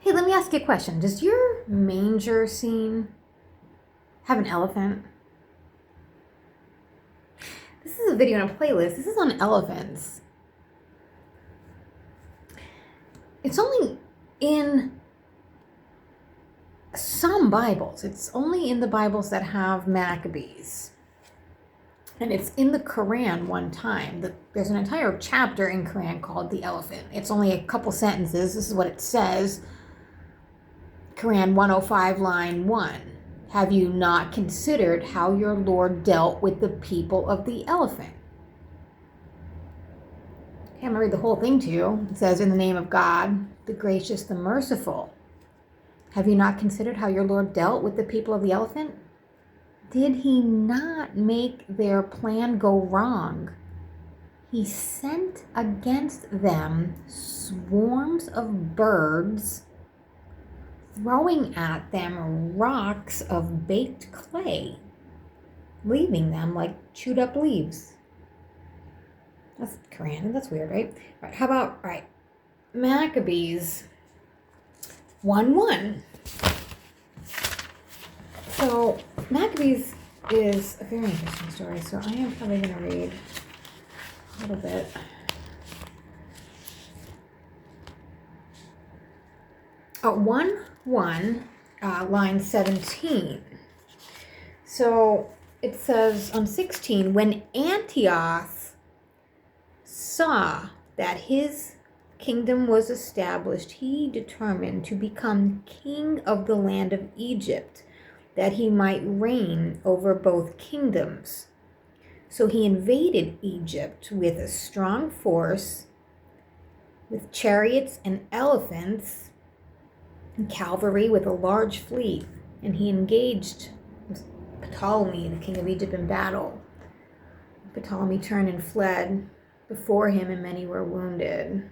Hey, let me ask you a question. Does your manger scene have an elephant? This is a video on a playlist. This is on elephants. It's only in some Bibles. It's only in the Bibles that have Maccabees. And it's in the Quran one time. There's an entire chapter in Quran called the elephant. It's only a couple sentences. This is what it says. Quran 105, line 1. Have you not considered how your Lord dealt with the people of the elephant? Okay, I'm going to read the whole thing to you. It says, in the name of God, the gracious, the merciful. Have you not considered how your Lord dealt with the people of the elephant? Did he not make their plan go wrong? He sent against them swarms of birds, throwing at them rocks of baked clay, leaving them like chewed up leaves. That's Quran. That's weird, right? All right, how about, all right, Maccabees 1:1. So Maccabees is a very interesting story, so I am probably going to read a little bit. Oh, 1:1, line 17. So it says on 16, when Antiochus saw that his kingdom was established, he determined to become king of the land of Egypt, that he might reign over both kingdoms. So he invaded Egypt with a strong force, with chariots and elephants, and cavalry with a large fleet, and he engaged Ptolemy, the king of Egypt, in battle. Ptolemy turned and fled before him, and many were wounded.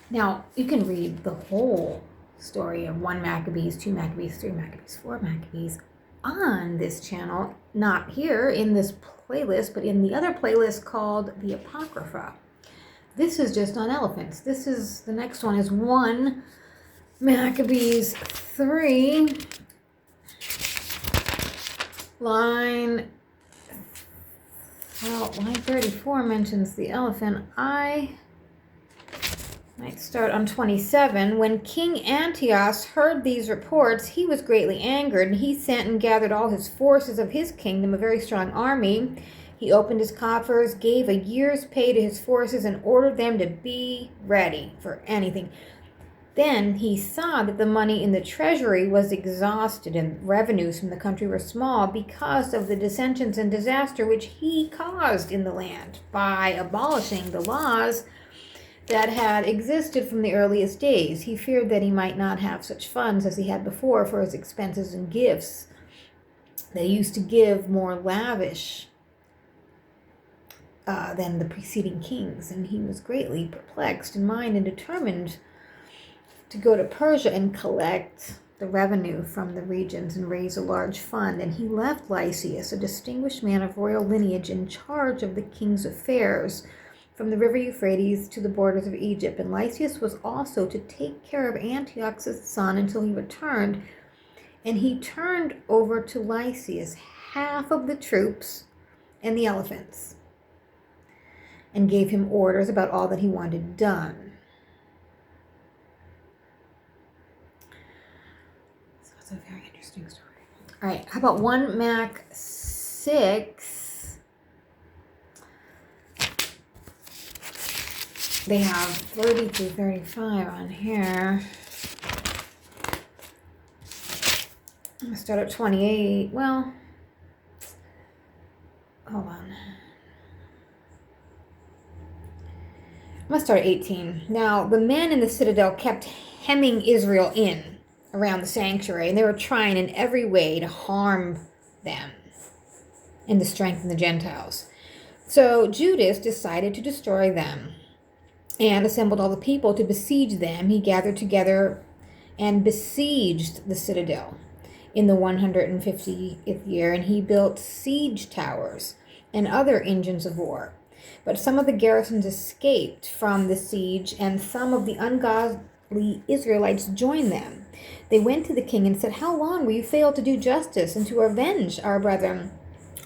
Now, you can read the whole story of 1 Maccabees, 2 Maccabees, 3 Maccabees, 4 Maccabees on this channel, not here in this playlist, but in the other playlist called the Apocrypha. This is just on elephants. The next one is 1 Maccabees 3, line 34 mentions the elephant. I might start on 27. When King Antiochus heard these reports, he was greatly angered, and he sent and gathered all his forces of his kingdom, a very strong army. He opened his coffers, gave a year's pay to his forces, and ordered them to be ready for anything. Then he saw that the money in the treasury was exhausted, and revenues from the country were small because of the dissensions and disaster which he caused in the land by abolishing the laws that had existed from the earliest days. He feared that he might not have such funds as he had before for his expenses and gifts. They used to give more lavish than the preceding kings, and he was greatly perplexed in mind and determined to go to Persia and collect the revenue from the regions and raise a large fund. And he left Lysias, a distinguished man of royal lineage, in charge of the king's affairs, from the river Euphrates to the borders of Egypt. And Lysias was also to take care of Antiochus' son until he returned. And he turned over to Lysias half of the troops and the elephants, and gave him orders about all that he wanted done. So it's a very interesting story. All right, how about 1 Mac 6? They have 30 through 35 on here. I'm going to start at 28. Well, hold on. I'm going to start at 18. Now, the men in the citadel kept hemming Israel in around the sanctuary, and they were trying in every way to harm them and to strengthen the Gentiles. So Judas decided to destroy them and assembled all the people to besiege them. He gathered together and besieged the citadel in the 150th year, and he built siege towers and other engines of war. But some of the garrisons escaped from the siege, and some of the ungodly Israelites joined them. They went to the king and said, "How long will you fail to do justice and to avenge our brethren?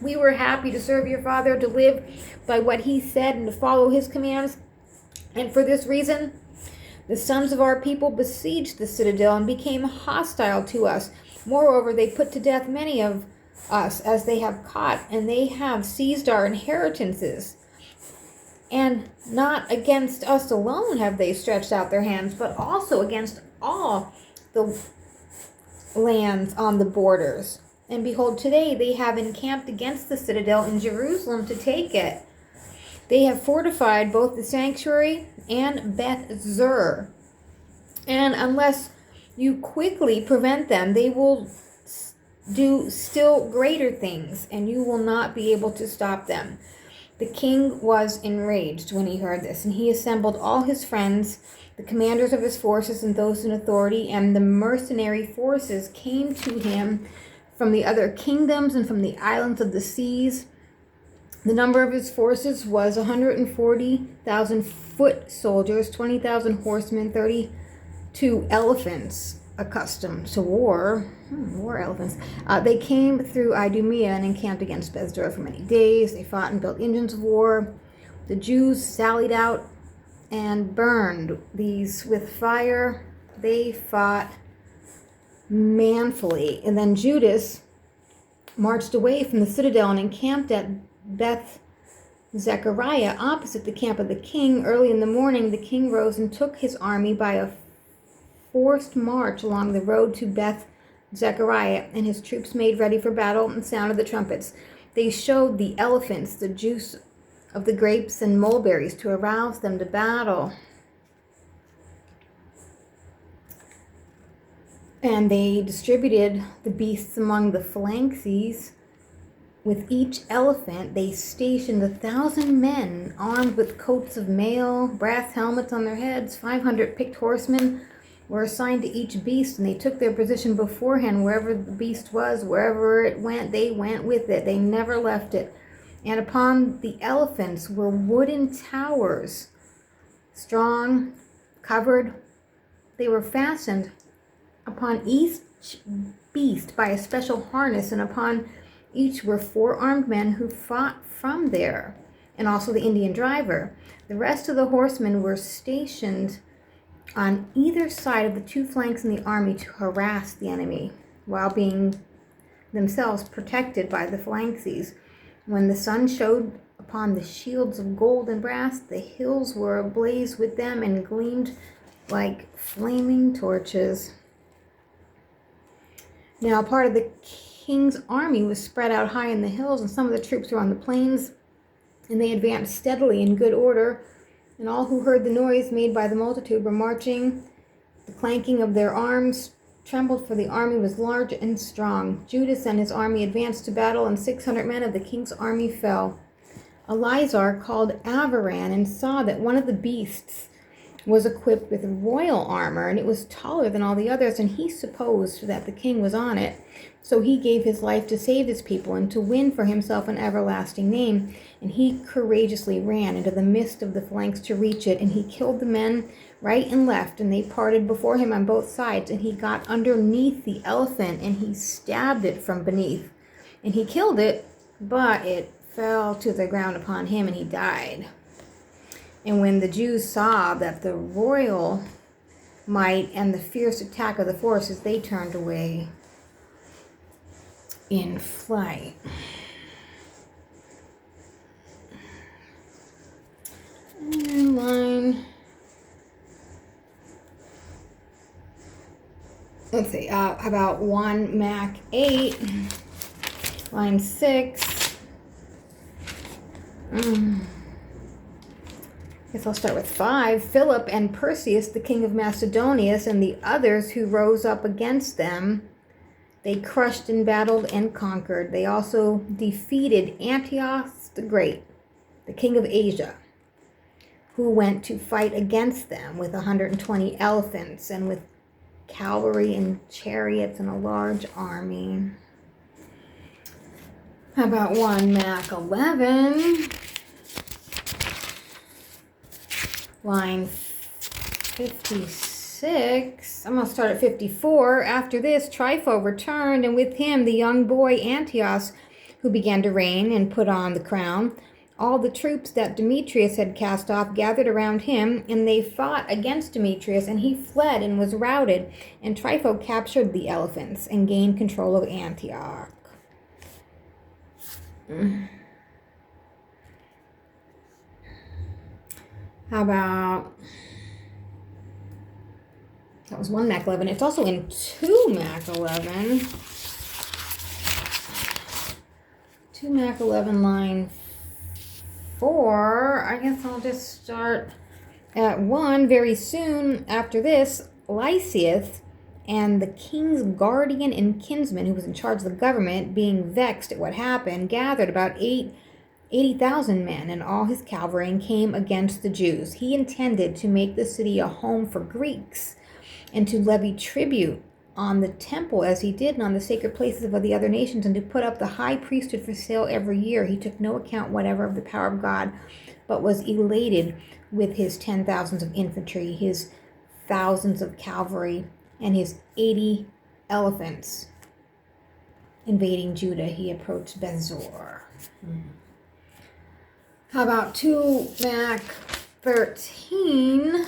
We were happy to serve your father, to live by what he said, and to follow his commands. And for this reason, the sons of our people besieged the citadel and became hostile to us. Moreover, they put to death many of us as they have caught, and they have seized our inheritances. And not against us alone have they stretched out their hands, but also against all the lands on the borders. And behold, today they have encamped against the citadel in Jerusalem to take it. They have fortified both the sanctuary and Beth Zur. And unless you quickly prevent them, they will do still greater things, and you will not be able to stop them." The king was enraged when he heard this, and he assembled all his friends, the commanders of his forces and those in authority, and the mercenary forces came to him from the other kingdoms and from the islands of the seas. The number of his forces was 140,000 foot soldiers, 20,000 horsemen, 32 elephants accustomed to war. War elephants. They came through Idumea and encamped against Bezdor for many days. They fought and built engines of war. The Jews sallied out and burned these with fire. They fought manfully. And then Judas marched away from the citadel and encamped at Beth Zechariah, opposite the camp of the king. Early in the morning, the king rose and took his army by a forced march along the road to Beth Zechariah, and his troops made ready for battle and sounded the trumpets. They showed the elephants the juice of the grapes and mulberries to arouse them to battle. And they distributed the beasts among the phalanxes. With each elephant, they stationed 1,000 men armed with coats of mail, brass helmets on their heads. 500 picked horsemen were assigned to each beast, and they took their position beforehand. Wherever the beast was, wherever it went, they went with it. They never left it. And upon the elephants were wooden towers, strong, covered. They were fastened upon each beast by a special harness, and upon each were 4 armed men who fought from there, and also the Indian driver. The rest of the horsemen were stationed on either side of the 2 flanks in the army to harass the enemy, while being themselves protected by the phalanxes. When the sun showed upon the shields of gold and brass, the hills were ablaze with them and gleamed like flaming torches. Now, part of the king's army was spread out high in the hills, and some of the troops were on the plains, and they advanced steadily in good order. And all who heard the noise made by the multitude were marching. The clanking of their arms trembled, for the army was large and strong. Judas and his army advanced to battle, and 600 men of the king's army fell. Eleazar called Avaran and saw that one of the beasts was equipped with royal armor, and it was taller than all the others, and he supposed that the king was on it. So he gave his life to save his people and to win for himself an everlasting name. And he courageously ran into the midst of the flanks to reach it, and he killed the men right and left, and they parted before him on both sides. And he got underneath the elephant, and he stabbed it from beneath. And he killed it, but it fell to the ground upon him, and he died. And when the Jews saw that the royal might and the fierce attack of the forces, they turned away in flight. And line, let's see, about 1 Mac 8, line 6. Guess I'll start with 5. Philip and Perseus, the king of Macedonia, and the others who rose up against them, they crushed and battled and conquered. They also defeated Antiochus the Great, the king of Asia, who went to fight against them with 120 elephants and with cavalry and chariots and a large army. How about 1 Mac 11? line 56. I'm going to start at 54. After this, Trypho returned, and with him the young boy Antiochus, who began to reign and put on the crown. All the troops that Demetrius had cast off gathered around him, and they fought against Demetrius, and he fled and was routed. And Trypho captured the elephants and gained control of Antioch. How about... That was 1 Mac 11. It's also in 2 Mac 11. 2 Mac 11 line 4. I guess I'll just start at 1. Very soon after this, Lysias and the king's guardian and kinsman, who was in charge of the government, being vexed at what happened, gathered about 80,000 men and all his cavalry and came against the Jews. He intended to make the city a home for Greeks and to levy tribute on the temple as he did on the sacred places of the other nations, and to put up the high priesthood for sale every year. He took no account whatever of the power of God, but was elated with his 10,000s of infantry, his thousands of cavalry, and his 80 elephants. Invading Judah, he approached Bezor. How about 2 Mac 13?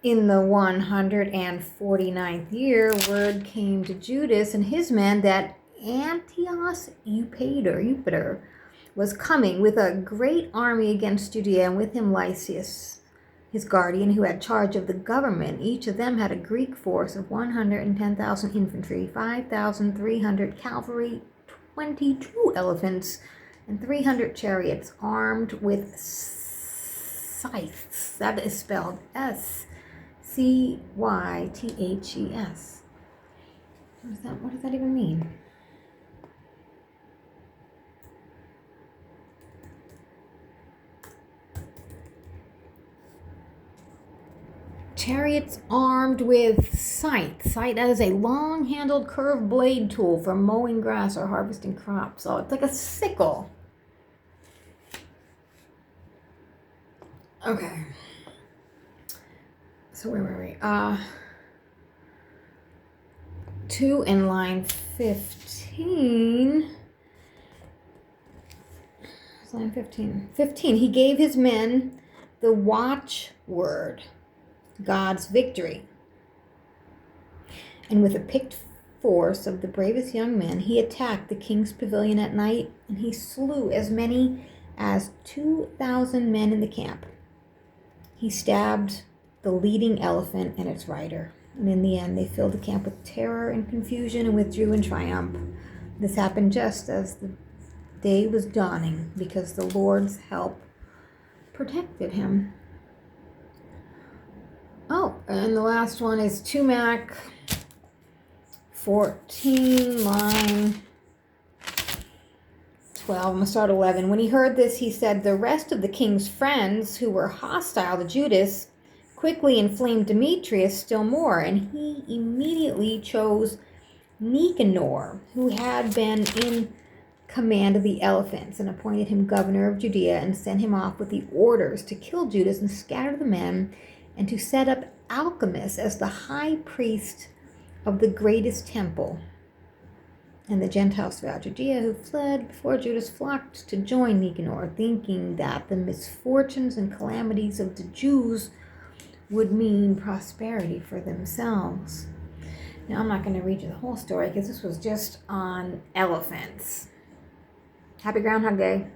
In the 149th year, word came to Judas and his men that Antiochus Eupator was coming with a great army against Judea, and with him Lysias, his guardian, who had charge of the government. Each of them had a Greek force of 110,000 infantry, 5,300 cavalry, 22 elephants, and 300 chariots armed with scythes. That is spelled Scythes. What does that even mean? Chariots armed with scythe. Scythe is a long-handled curved blade tool for mowing grass or harvesting crops. So it's like a sickle. Okay. So where were we? 2 in line 15. Line 15. 15. He gave his men the watchword, God's victory. And with a picked force of the bravest young men, he attacked the king's pavilion at night, and he slew as many as 2,000 men in the camp. He stabbed the leading elephant and its rider, and in the end they filled the camp with terror and confusion and withdrew in triumph. This happened just as the day was dawning, because the Lord's help protected him. Oh, and the last one is 2 Mac 14, line 12. I'm going to start 11. When he heard this, he said, the rest of the king's friends who were hostile to Judas quickly inflamed Demetrius still more, and he immediately chose Nicanor, who had been in command of the elephants, and appointed him governor of Judea, and sent him off with the orders to kill Judas and scatter the men, and to set up Alchemist as the high priest of the greatest temple. And the Gentiles throughout Judea who fled before Judas flocked to join Nicanor, thinking that the misfortunes and calamities of the Jews would mean prosperity for themselves. Now, I'm not going to read you the whole story because this was just on elephants. Happy Groundhog Day.